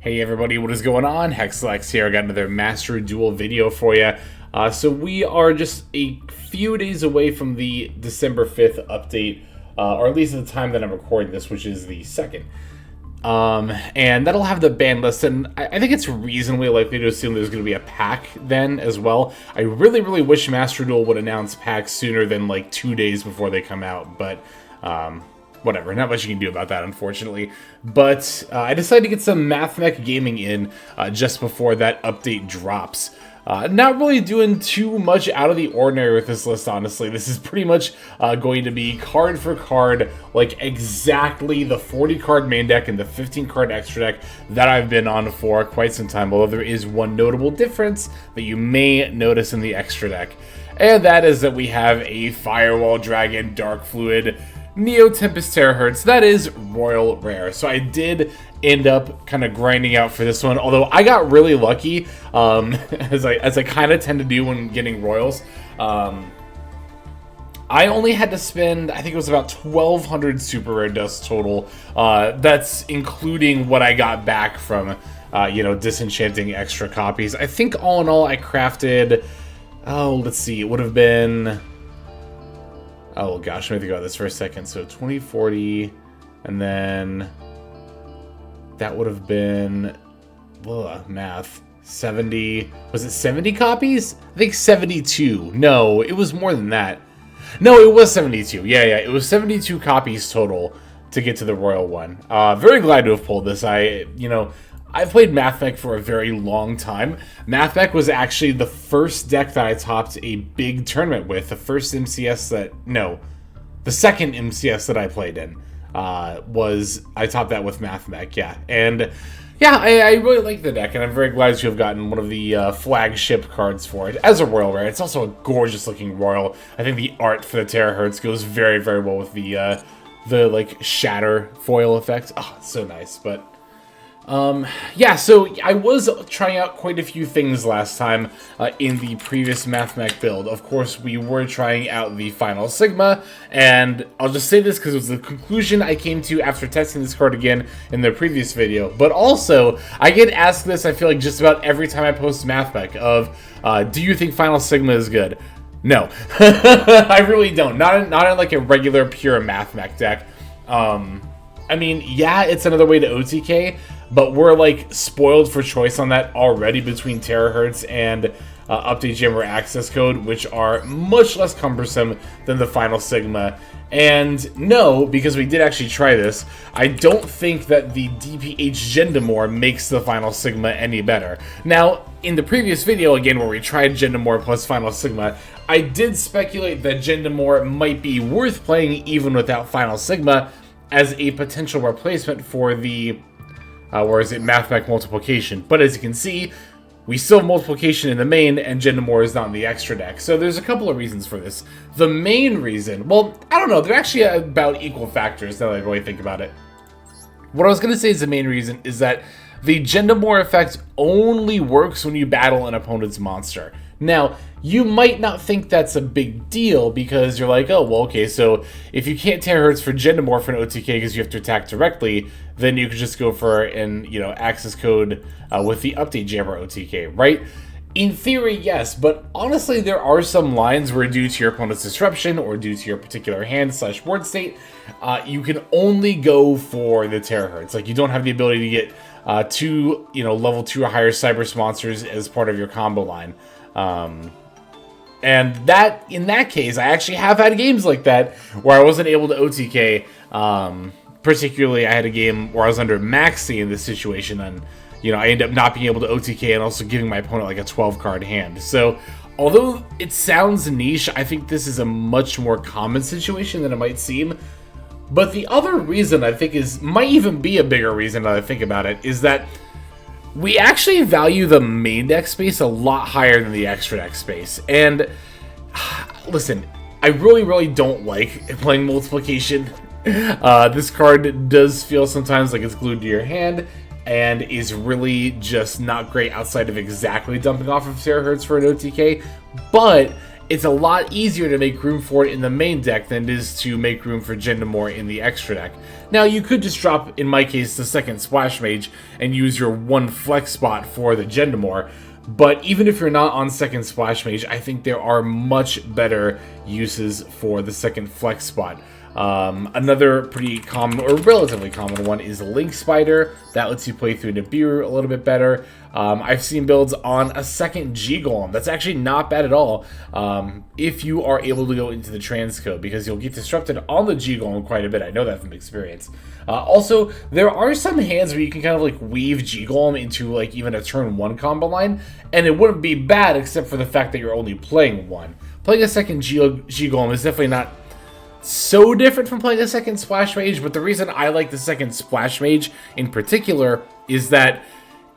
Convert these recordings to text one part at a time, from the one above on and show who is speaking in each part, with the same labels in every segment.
Speaker 1: Hey everybody, what is going on? Hexlex here. I got another Master Duel video for you. So we are just a few days away from the December 5th update, or at least at the time that I'm recording this, which is the 2nd. And that'll have the ban list, and I think it's reasonably likely to assume there's going to be a pack then as well. I really wish Master Duel would announce packs sooner than like 2 days before they come out, but whatever, not much you can do about that, unfortunately. But I decided to get some Mathmech gaming in just before that update drops. Not really doing too much out of the ordinary with this list, honestly. This is pretty much going to be card for card, like exactly the 40 card main deck and the 15 card extra deck that I've been on for quite some time, although there is one notable difference that you may notice in the extra deck. And that is that we have a Firewall Dragon Dark Fluid Neo Tempest Terahertz. That is Royal Rare. So I did end up kind of grinding out for this one, although I got really lucky, as I kind of tend to do when getting Royals. I only had to spend, I think it was about 1,200 Super Rare Dust total. That's including what I got back from, disenchanting extra copies. I think all in all I crafted, let's see, it would have been... Oh gosh, let me think about this for a second. So 2040, and then that would have been, math, 70, was it 70 copies? I think 72. No, it was more than that. No, it was 72. Yeah, it was 72 copies total to get to the Royal one. Very glad to have pulled this. I've played Mathmech for a very long time. Mathmech was actually the first deck that I topped a big tournament with. The second MCS that I played in I topped that with Mathmech, yeah. And yeah, I really like the deck, and I'm very glad to have gotten one of the flagship cards for it as a Royal Rare. It's also a gorgeous looking Royal. I think the art for the Terahertz goes very well with the like shatter foil effect. Oh, it's so nice. But yeah, so I was trying out quite a few things last time in the previous Mathmech build. Of course, we were trying out the Final Sigma, and I'll just say this because it was the conclusion I came to after testing this card again in the previous video. But also, I get asked this, I feel like, just about every time I post Mathmech of, do you think Final Sigma is good? No, I really don't. Not in like a regular pure Mathmech deck. I mean, yeah, it's another way to OTK, but we're like spoiled for choice on that already between Terahertz and Update Jammer Access Code, which are much less cumbersome than the Final Sigma. And no, because we did actually try this, I don't think that the DPH Gendamore makes the Final Sigma any better. Now, in the previous video, again, where we tried Gendamore plus Final Sigma, I did speculate that Gendamore might be worth playing even without Final Sigma as a potential replacement for the Mathmech Multiplication. But as you can see, we still have Multiplication in the main, and Gendamore is not in the extra deck. So there's a couple of reasons for this. The main reason, well, I don't know, they're actually about equal factors now that I really think about it. What I was going to say is the main reason is that the Gendamore effect only works when you battle an opponent's monster. Now, you might not think that's a big deal because you're like, oh, well, okay, so if you can't Terahertz for Gendamore for an OTK because you have to attack directly, then you could just go for an, access code with the Update Jammer OTK, right? In theory, yes, but honestly, there are some lines where due to your opponent's disruption or due to your particular hand/board state, you can only go for the Terahertz. Like, you don't have the ability to get two, level 2 or higher Cyberse monsters as part of your combo line. And that, in that case, I actually have had games like that where I wasn't able to OTK. Particularly, I had a game where I was under Maxi in this situation, and I ended up not being able to OTK and also giving my opponent like a 12-card hand. So, although it sounds niche, I think this is a much more common situation than it might seem. But the other reason I think might even be a bigger reason now that I think about it is that we actually value the main deck space a lot higher than the extra deck space. And listen, I really don't like playing Multiplication. This card does feel sometimes like it's glued to your hand and is really just not great outside of exactly dumping off of Terahertz for an OTK. But it's a lot easier to make room for it in the main deck than it is to make room for Jindamore in the extra deck. Now, you could just drop, in my case, the second Splash Mage and use your one flex spot for the Jindamore, but even if you're not on second Splash Mage, I think there are much better uses for the second flex spot. Another pretty common, or relatively common one, is Link Spider. That lets you play through Nibiru a little bit better. I've seen builds on a second G-Golem. That's actually not bad at all, if you are able to go into the transcode, because you'll get disrupted on the G-Golem quite a bit. I know that from experience. Also, there are some hands where you can kind of like weave G-Golem into like even a turn 1 combo line, and it wouldn't be bad except for the fact that you're only playing one. Playing a second G-Golem is definitely not so different from playing a second Splash Mage, but the reason I like the second Splash Mage in particular is that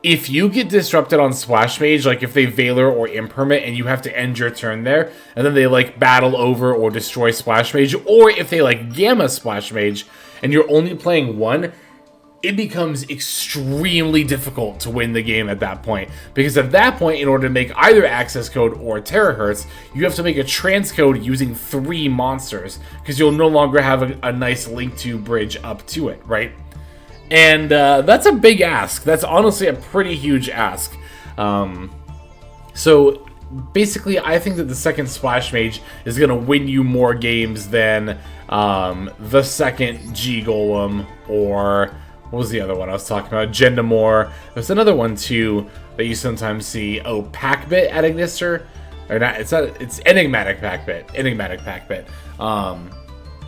Speaker 1: if you get disrupted on Splash Mage, like if they Valor or Impermit and you have to end your turn there, and then they like battle over or destroy Splash Mage, or if they like Gamma Splash Mage and you're only playing one, it becomes extremely difficult to win the game at that point. Because at that point, in order to make either Access Code or Terahertz, you have to make a transcode using 3 monsters, because you'll no longer have a nice Link 2 bridge up to it, right? And that's a big ask. That's honestly a pretty huge ask. So basically, I think that the second Splash Mage is going to win you more games than the second G-Golem, or what was the other one I was talking about? Jindamore. There's another one too that you sometimes see. Oh, Packbit at Ignister. Or not, it's Enigmatic Packbit. Enigmatic Packbit.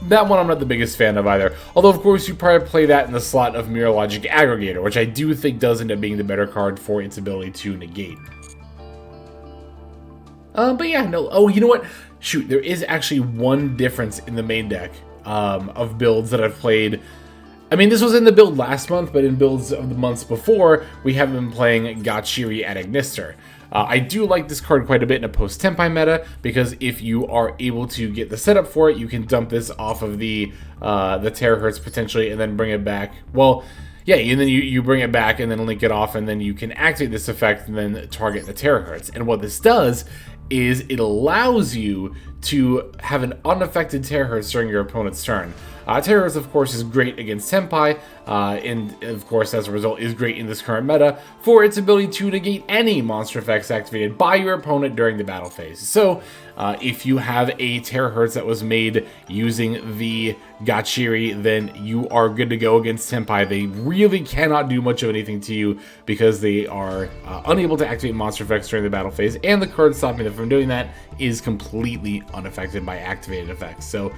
Speaker 1: That one I'm not the biggest fan of either. Although, of course, you probably play that in the slot of Mirror Logic Aggregator, which I do think does end up being the better card for its ability to negate. But yeah, no. Oh, you know what? Shoot, there is actually one difference in the main deck of builds that I've played. I mean, this was in the build last month, but in builds of the months before, we have been playing Gachiri at Ignister. I do like this card quite a bit in a post-Tenpai meta, because if you are able to get the setup for it, you can dump this off of the Terahertz potentially, and then bring it back. Well, yeah, and then you bring it back and then link it off, and then you can activate this effect and then target the Terahertz. And what this does is it allows you to have an unaffected Terahertz during your opponent's turn. Terahertz, of course, is great against Tenpai, and of course, as a result, is great in this current meta for its ability to negate any monster effects activated by your opponent during the battle phase. So, if you have a Terahertz that was made using the Gachiri, then you are good to go against Tenpai. They really cannot do much of anything to you because they are unable to activate monster effects during the battle phase, and the card stopping them from doing that is completely unaffected by activated effects. So,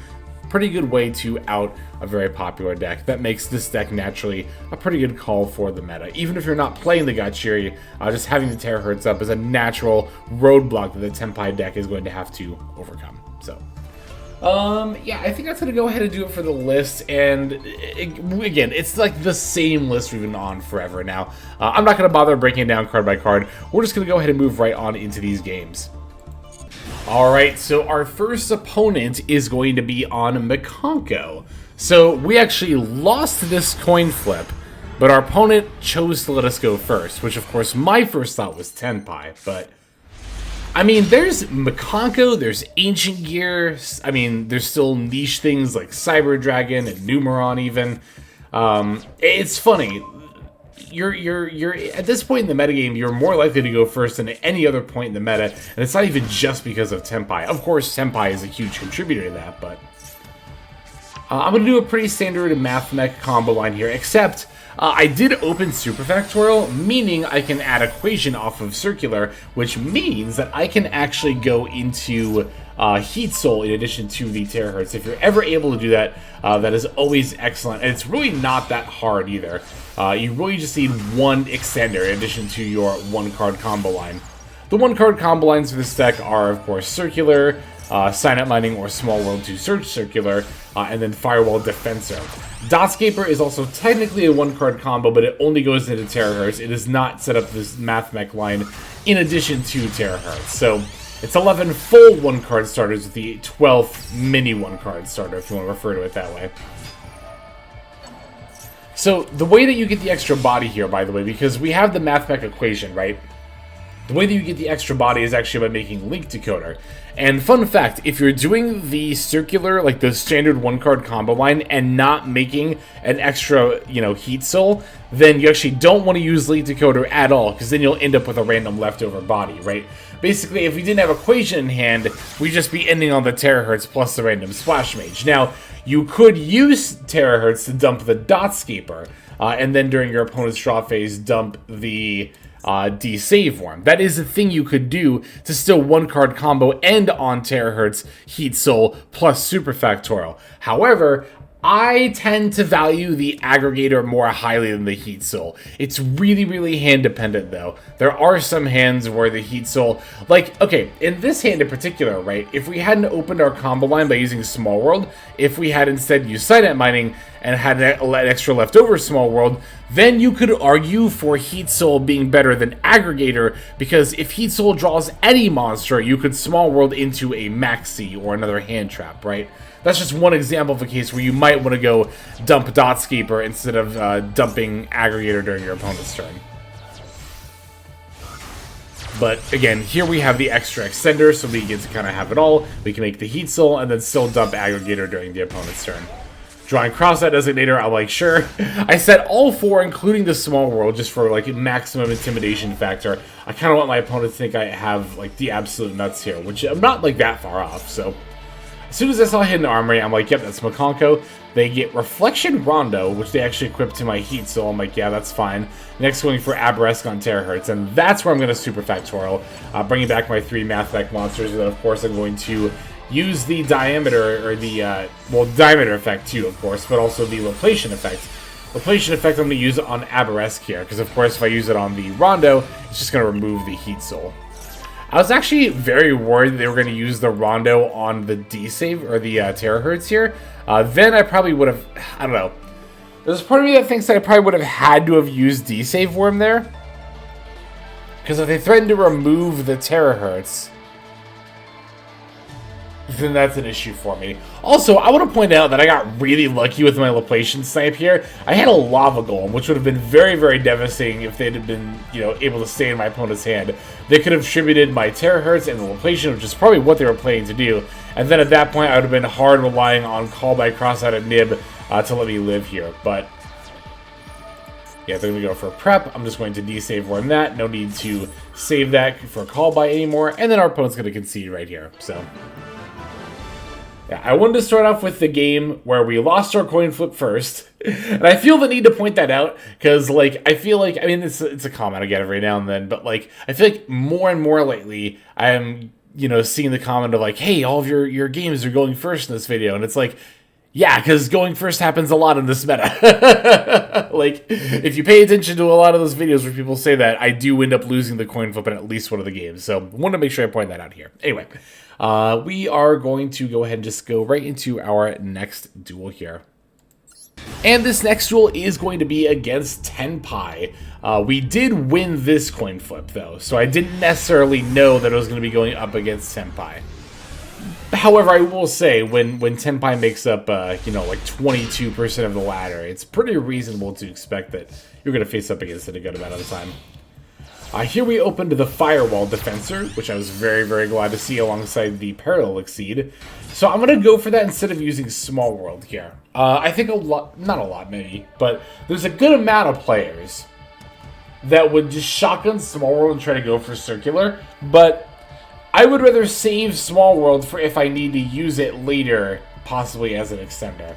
Speaker 1: pretty good way to out a very popular deck. That makes this deck naturally a pretty good call for the meta. Even if you're not playing the Gachiri, just having the Terahertz up is a natural roadblock that the Tenpai deck is going to have to overcome. So, yeah, I think that's going to go ahead and do it for the list. And again, it's like the same list we've been on forever now. I'm not going to bother breaking it down card by card. We're just going to go ahead and move right on into these games. Alright, so our first opponent is going to be on Mikanko. So we actually lost this coin flip, but our opponent chose to let us go first, which of course my first thought was Tenpai, but I mean, there's Mikanko, there's Ancient Gear, I mean, there's still niche things like Cyber Dragon and Numeron even. It's funny. You're at this point in the metagame, you're more likely to go first than at any other point in the meta, and it's not even just because of Tenpai. Of course, Tenpai is a huge contributor to that, but I'm going to do a pretty standard Mathmech combo line here, except I did open Superfactorial, meaning I can add Equation off of Circular, which means that I can actually go into Heat Soul in addition to the Terahertz. If you're ever able to do that, that is always excellent, and it's really not that hard either. You really just need one extender in addition to your one-card combo line. The one-card combo lines for this deck are, of course, Circular, Sign-Up Mining, or Small World to Search Circular, and then Firewall Defensor. Dotscaper is also technically a one-card combo, but it only goes into Terahertz. It does not set up this Mathmech line in addition to Terahertz. So it's 11 full one-card starters with the 12th mini one-card starter, if you want to refer to it that way. So the way that you get the extra body here, by the way, because we have the Mathmech equation, right? The way that you get the extra body is actually by making Link Decoder. And fun fact, if you're doing the circular, like the standard one-card combo line, and not making an extra, Heat Soul, then you actually don't want to use Link Decoder at all, because then you'll end up with a random leftover body, right? Basically, if we didn't have Equation in hand, we'd just be ending on the Terahertz plus the random Splash Mage. Now, you could use Terahertz to dump the Dotscaper, and then during your opponent's draw phase, dump the D-Save Worm. That is a thing you could do to still one-card combo and on Terahertz, Heat Soul, plus Super Factorial. However, I tend to value the Aggregator more highly than the Heat Soul. It's really, really hand dependent though. There are some hands where the Heat Soul, like, okay, in this hand in particular, right, if we hadn't opened our combo line by using Small World, if we had instead used Sident Mining and had an extra leftover Small World, then you could argue for Heat Soul being better than Aggregator, because if Heat Soul draws any monster, you could Small World into a Maxi or another hand trap, right? That's just one example of a case where you might want to go dump Dotscaper instead of dumping Aggregator during your opponent's turn. But again, here we have the extra extender, so we get to kind of have it all. We can make the Heat Soul and then still dump Aggregator during the opponent's turn. Drawing Cross-Out Designator, I'm like, sure. I set all 4, including the Small World, just for like maximum intimidation factor. I kind of want my opponent to think I have like the absolute nuts here, which I'm not like that far off, so... As soon as I saw Hidden Armory, I'm like, yep, that's Mikanko. They get Reflection Rondo, which they actually equip to my Heat Soul. I'm like, yeah, that's fine. Next, going for Aberresque on Terahertz, and that's where I'm going to Super Factorial, bringing back my 3 Mathmech monsters, and then, of course, I'm going to use the Diameter, or the, Diameter effect, too, of course, but also the Laplation effect. Laplation effect I'm going to use on Aberresque here, because, of course, if I use it on the Rondo, it's just going to remove the Heat Soul. I was actually very worried that they were going to use the Rondo on the D-Save, or the Terahertz here. Then I probably would have, I don't know. There's part of me that thinks that I probably would have had to have used D-Save Worm there. Because if they threatened to remove the Terahertz, then that's an issue for me. Also, I want to point out that I got really lucky with my Laplation snipe here. I had a Lava Golem, which would have been very, very devastating if they'd have been, able to stay in my opponent's hand. They could have distributed my Terahertz and the Laplation, which is probably what they were planning to do. And then at that point, I would have been hard relying on Call by Cross-Out and Nib to let me live here. But yeah, they're going to go for a prep. I'm just going to D-Save Worm that. No need to save that for a Call by anymore. And then our opponent's going to concede right here. So... yeah, I wanted to start off with the game where we lost our coin flip first, and I feel the need to point that out, because, like, I feel like, I mean, it's a comment I get every now and then, but, like, I feel like more and more lately, I'm, seeing the comment of, like, hey, all of your games are going first in this video, and it's like, yeah, because going first happens a lot in this meta. Like, if you pay attention to a lot of those videos where people say that, I do end up losing the coin flip in at least one of the games, so I wanted to make sure I point that out here. Anyway. We are going to go ahead and just go right into our next duel here. And this next duel is going to be against Tenpai. We did win this coin flip, though, so I didn't necessarily know that it was going to be going up against Tenpai. However, I will say, when Tenpai makes up, like 22% of the ladder, it's pretty reasonable to expect that you're going to face up against it a good amount of the time. Here we opened the Firewall Defensor, which I was very, very glad to see alongside the Parallel Exceed. So I'm going to go for that instead of using Small World here. I think a lot, not a lot maybe, but there's a good amount of players that would just shotgun Small World and try to go for Circular, but I would rather save Small World for if I need to use it later, possibly as an extender.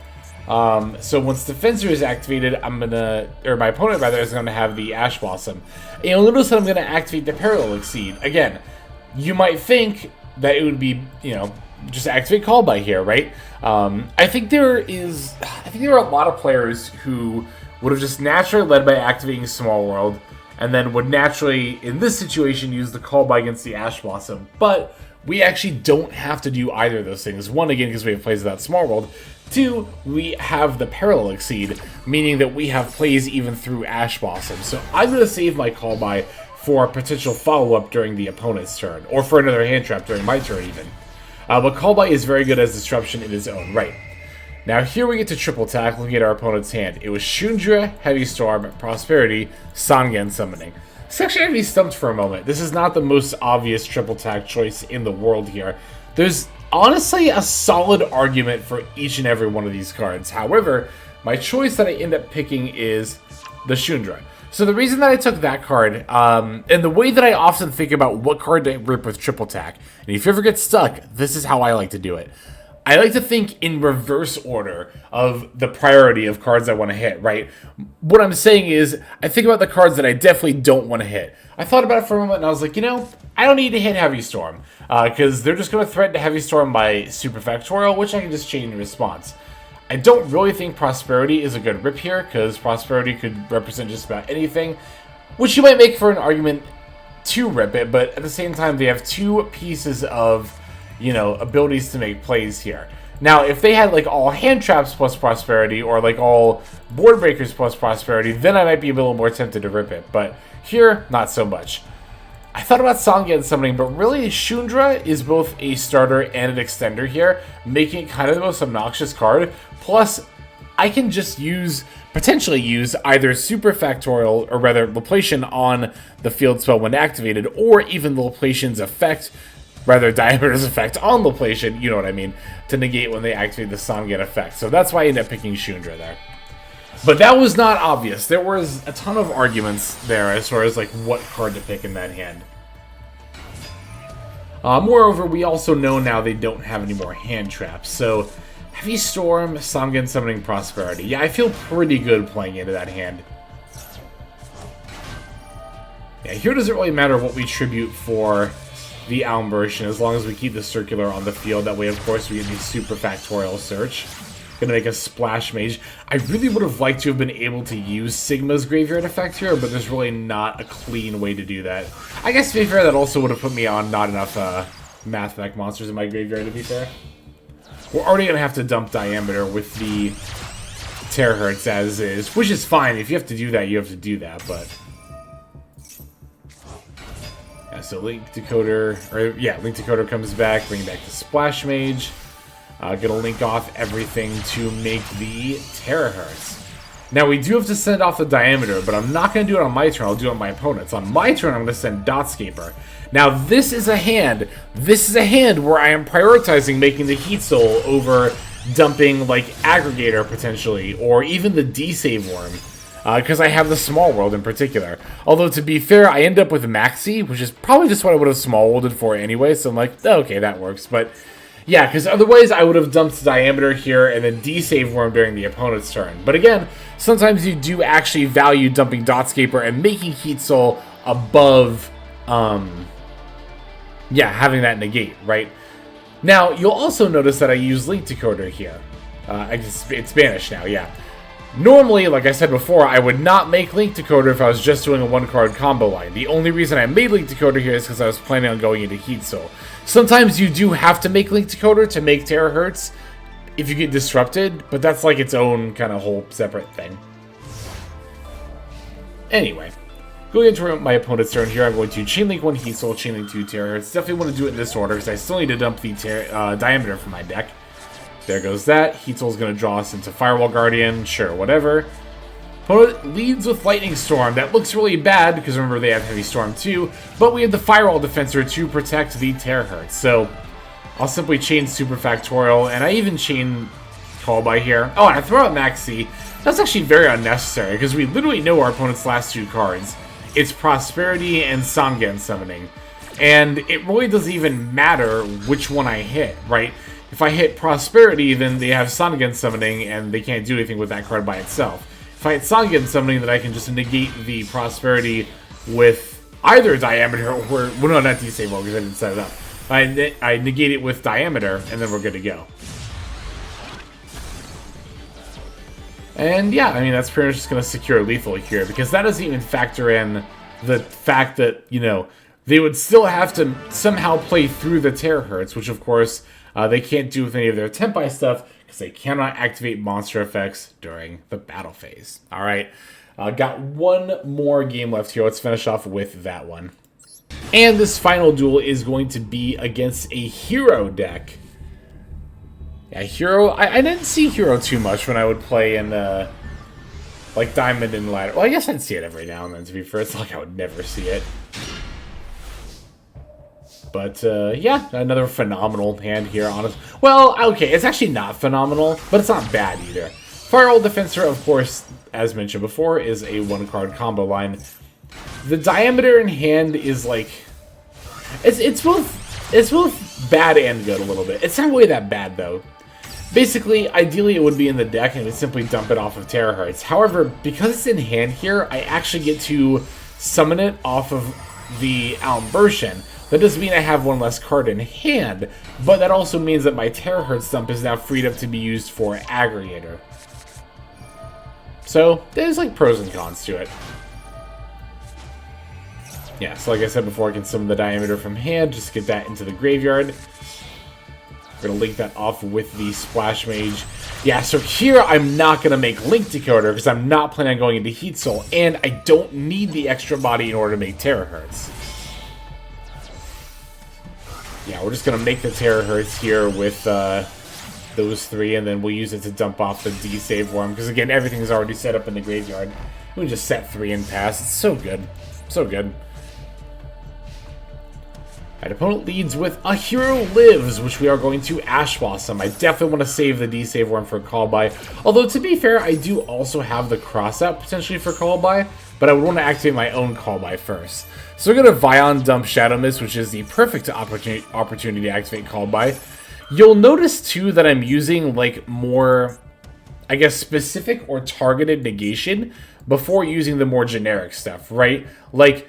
Speaker 1: So once Defensor is activated, my opponent rather is going to have the Ash Blossom. And you'll notice that I'm going to activate the Parallel Exceed. Again, you might think that it would be, just activate Call by here, right? I think there are a lot of players who would have just naturally led by activating Small World, and then would naturally, in this situation, use the Call by against the Ash Blossom. But we actually don't have to do either of those things. One, again, because we have plays without Small World. Two, we have the Parallel Exceed, meaning that we have plays even through Ash Blossom. So I'm going to save my Call by for a potential follow-up during the opponent's turn, or for another hand trap during my turn even. But Call by is very good as disruption in its own right. Now here we get to triple attack looking at our opponent's hand. It was Shundra, Heavy Storm, Prosperity, Sangen Summoning. This actually had me stumped for a moment. This is not the most obvious triple tack choice in the world here. There's honestly a solid argument for each and every one of these cards. However, my choice that I end up picking is the Shundra. So the reason that I took that card, and the way that I often think about what card to rip with triple tack, and if you ever get stuck, this is how I like to do it. I like to think in reverse order of the priority of cards I want to hit, right? What I'm saying is, I think about the cards that I definitely don't want to hit. I thought about it for a moment, and I was like, you know, I don't need to hit Heavy Storm, because they're just going to threaten to Heavy Storm by Super Factorial, which I can just chain in response. I don't really think Prosperity is a good rip here, because Prosperity could represent just about anything, which you might make for an argument to rip it, but at the same time, they have two pieces of, you know, abilities to make plays here. Now, if they had, like, all hand traps plus Prosperity, or, like, all board breakers plus Prosperity, then I might be a little more tempted to rip it, but here, not so much. I thought about Sangen summoning, but really, Shundra is both a starter and an extender here, making it kind of the most obnoxious card. Plus, I can just potentially use either Super Factorial, or rather, Laplacian on the field spell when activated, or even Laplacian's effect, rather Diameter's effect on Laplacian, you know what I mean, to negate when they activate the Sangen effect. So that's why I ended up picking Shundra there. But that was not obvious. There was a ton of arguments there as far as like what card to pick in that hand. Moreover, we also know now they don't have any more hand traps. So Heavy Storm, Sangen summoning Prosperity. Yeah, I feel pretty good playing into that hand. Yeah, here doesn't really matter what we tribute for the Alm version, as long as we keep the circular on the field. That way, of course, we get the Super Factorial Search. Gonna make a Splash Mage. I really would have liked to have been able to use Sigma's Graveyard effect here, but there's really not a clean way to do that. I guess, to be fair, that also would have put me on not enough Mathmech monsters in my graveyard, to be fair. We're already gonna have to dump Diameter with the Terahertz as is, which is fine. If you have to do that, you have to do that, but... yeah, so Link Decoder, Link Decoder comes back, bring back the Splash Mage. Gonna link off everything to make the Terahertz. Now, we do have to send off the Diameter, but I'm not going to do it on my turn. I'll do it on my opponent's. On my turn, I'm going to send Dotscaper. Now, this is a hand where I am prioritizing making the Heat Soul over dumping, like, Aggregator, potentially, or even the D-Save Worm, because I have the Small World in particular. Although, to be fair, I end up with Maxi, which is probably just what I would have Small Worlded for anyway, so I'm like, okay, that works, but... yeah, because otherwise I would have dumped Diameter here and then D-Save Worm during the opponent's turn. But again, sometimes you do actually value dumping Dotscaper and making Heat Soul above, having that negate, right? Now, you'll also notice that I use Link Decoder here. I guess it's banished now, yeah. Normally, like I said before, I would not make Link Decoder if I was just doing a one-card combo line. The only reason I made Link Decoder here is because I was planning on going into Heat Soul. Sometimes you do have to make Link Decoder to make Terahertz if you get disrupted, but that's like its own kind of whole separate thing. Anyway, going into my opponent's turn here, I'm going to Chain Link 1 Heat Soul, Chain Link 2 Terahertz. Definitely want to do it in this order because I still need to dump the Diameter from my deck. There goes that. Heat Soul's going to draw us into Firewall Guardian. Sure, whatever. Opponent leads with Lightning Storm. That looks really bad because remember they have Heavy Storm too, but we have the Firewall Defensor to protect the Terahertz. So I'll simply chain Super Factorial, and I even chain Callby here. Oh, and I throw out Maxi. That's actually very unnecessary because we literally know our opponent's last two cards. It's Prosperity and Sangen Summoning. And it really doesn't even matter which one I hit, right? If I hit Prosperity, then they have Sangen Summoning, and they can't do anything with that card by itself. If I hit Sangen Summoning, then I can just negate the Prosperity with either Diameter or... well, no, not D-Save because I didn't set it up. I negate it with Diameter, and then we're good to go. And yeah, I mean, that's pretty much just going to secure lethal here, because that doesn't even factor in the fact that, you know, they would still have to somehow play through the Terahertz, which of course they can't do with any of their Tenpai stuff, because they cannot activate monster effects during the battle phase. Alright, got one more game left here. Let's finish off with that one. And this final duel is going to be against a Hero deck. Yeah, Hero, I didn't see Hero too much when I would play in like diamond and ladder. Well, I guess I'd see it every now and then, to be fair. It's not like I would never see it. But, yeah, another phenomenal hand here, honestly. Well, okay, it's actually not phenomenal, but it's not bad either. Firewall Defensor, of course, as mentioned before, is a one-card combo line. The diameter in hand is, like... It's both bad and good a little bit. It's not really that bad, though. Basically, ideally it would be in the deck and it would simply dump it off of Terahertz. However, because it's in hand here, I actually get to summon it off of the Almbertian. That doesn't mean I have one less card in hand, but that also means that my Terahertz dump is now freed up to be used for Aggregator. So, there's like pros and cons to it. Yeah, so like I said before, I can summon the diameter from hand, just get that into the graveyard. We're going to link that off with the Splash Mage. Yeah, so here I'm not going to make Link Decoder because I'm not planning on going into Heat Soul, and I don't need the extra body in order to make Terahertz. Yeah, we're just going to make the Terahertz here with those three, and then we'll use it to dump off the D-Save Worm, because again, everything's already set up in the graveyard. We can just set 3 and pass. It's so good. So good. Alright, opponent leads with A Hero Lives, which we are going to Ash Blossom. I definitely want to save the D-Save Worm for Call By. Although, to be fair, I do also have the Cross Out potentially for Call By, but I would want to activate my own Call By first. So we're going to Vion dump Shadow Mist, which is the perfect opportunity to activate Call By. You'll notice, too, that I'm using, like, more, I guess, specific or targeted negation before using the more generic stuff, right? Like,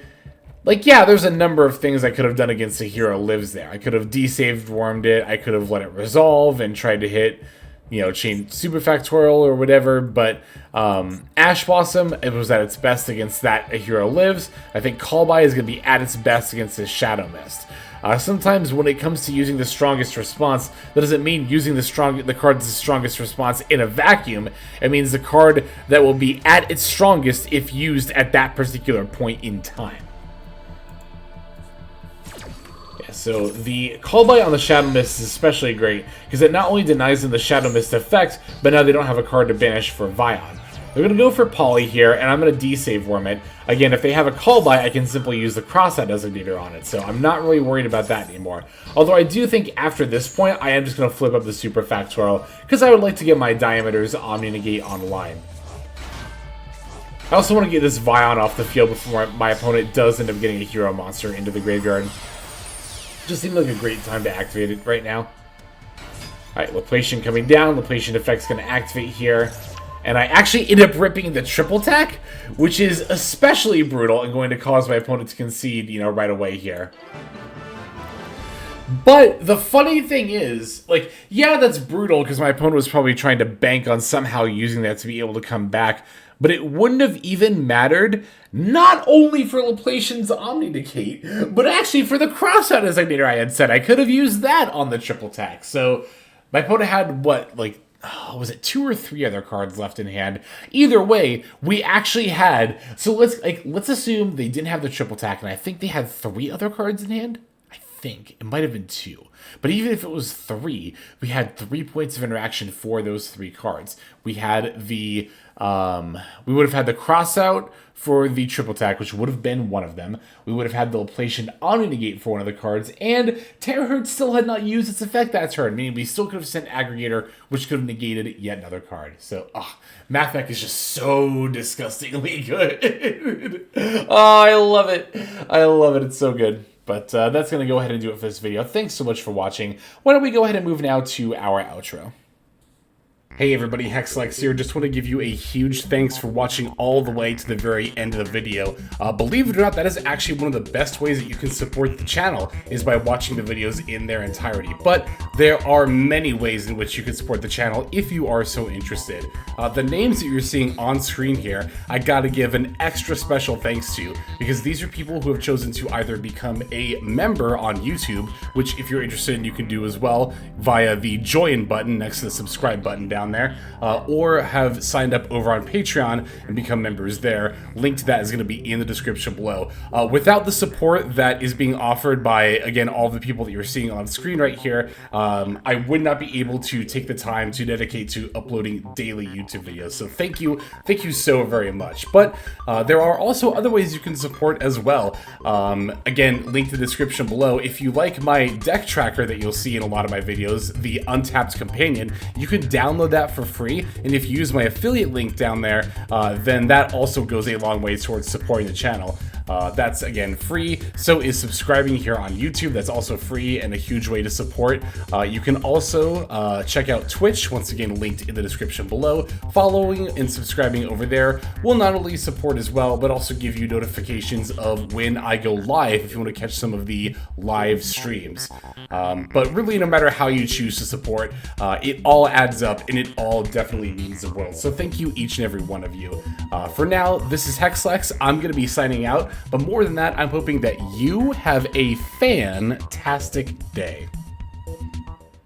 Speaker 1: yeah, there's a number of things I could have done against A Hero Lives there. I could have D-Saved Wormed it, I could have let it resolve and tried to hit, you know, Chain Superfactorial or whatever, but Ash Blossom, it was at its best against that A Hero Lives. I think Call By is going to be at its best against this Shadow Mist. Sometimes when it comes to using the strongest response, that doesn't mean using the card's strongest response in a vacuum. It means the card that will be at its strongest if used at that particular point in time. So the Call By on the Shadow Mist is especially great, because it not only denies them the Shadow Mist effect, but now they don't have a card to banish for Vion. They're going to go for Poly here, and I'm going to D-Save Worm it. Again, if they have a Call By, I can simply use the Cross-Out Designator on it, so I'm not really worried about that anymore. Although I do think after this point, I am just going to flip up the Superfactorial, because I would like to get my Diameter's Omni-Negate online. I also want to get this Vion off the field before my opponent does end up getting a hero monster into the graveyard. Just seems like a great time to activate it right now. Alright, Laplacian coming down. Laplacian effect's going to activate here. And I actually end up ripping the triple tack, which is especially brutal and going to cause my opponent to concede, you know, right away here. But the funny thing is, like, yeah, that's brutal because my opponent was probably trying to bank on somehow using that to be able to come back. But it wouldn't have even mattered, not only for Laplacian's Omni-Negate, but actually for the Cross-Out Designator I had said. I could have used that on the triple tack. So my opponent had, what, like, was it 2 or 3 other cards left in hand? Either way, we actually had, so let's assume they didn't have the triple tack, and I think they had 3 other cards in hand? I think. It might have been 2. But even if it was 3, we had 3 points of interaction for those 3 cards. We had the, we would have had the Cross-Out for the triple tack, which would have been one of them. We would have had the Laplacian Omni-Negate for one of the cards, and Terahertz still had not used its effect that turn, meaning we still could have sent Aggregator, which could have negated yet another card. So, Mathmech is just so disgustingly good. Oh, I love it. I love it. It's so good. But that's going to go ahead and do it for this video. Thanks so much for watching. Why don't we go ahead and move now to our outro. Hey everybody, Hexlex here. Just want to give you a huge thanks for watching all the way to the very end of the video. Believe it or not, that is actually one of the best ways that you can support the channel, is by watching the videos in their entirety. But there are many ways in which you can support the channel if you are so interested. The names that you're seeing on screen here, I gotta give an extra special thanks to, because these are people who have chosen to either become a member on YouTube, which if you're interested you can do as well via the join button next to the subscribe button down down there, or have signed up over on Patreon and become members there. Link to that is going to be in the description below. Without the support that is being offered by, again, all the people that you're seeing on screen right here, I would not be able to take the time to dedicate to uploading daily YouTube videos. So thank you so very much. But there are also other ways you can support as well. Again, link to the description below. If you like my deck tracker that you'll see in a lot of my videos, the Untapped Companion, you can download that for free, and if you use my affiliate link down there, then that also goes a long way towards supporting the channel. That's, again, free. So is subscribing here on YouTube. That's also free and a huge way to support. You can also check out Twitch, once again linked in the description below. Following and subscribing over there will not only support as well, but also give you notifications of when I go live if you want to catch some of the live streams. But really, no matter how you choose to support, it all adds up, and it all definitely means the world. So thank you, each and every one of you. For now, this is Hexlex. I'm going to be signing out. But more than that, I'm hoping that you have a fantastic day.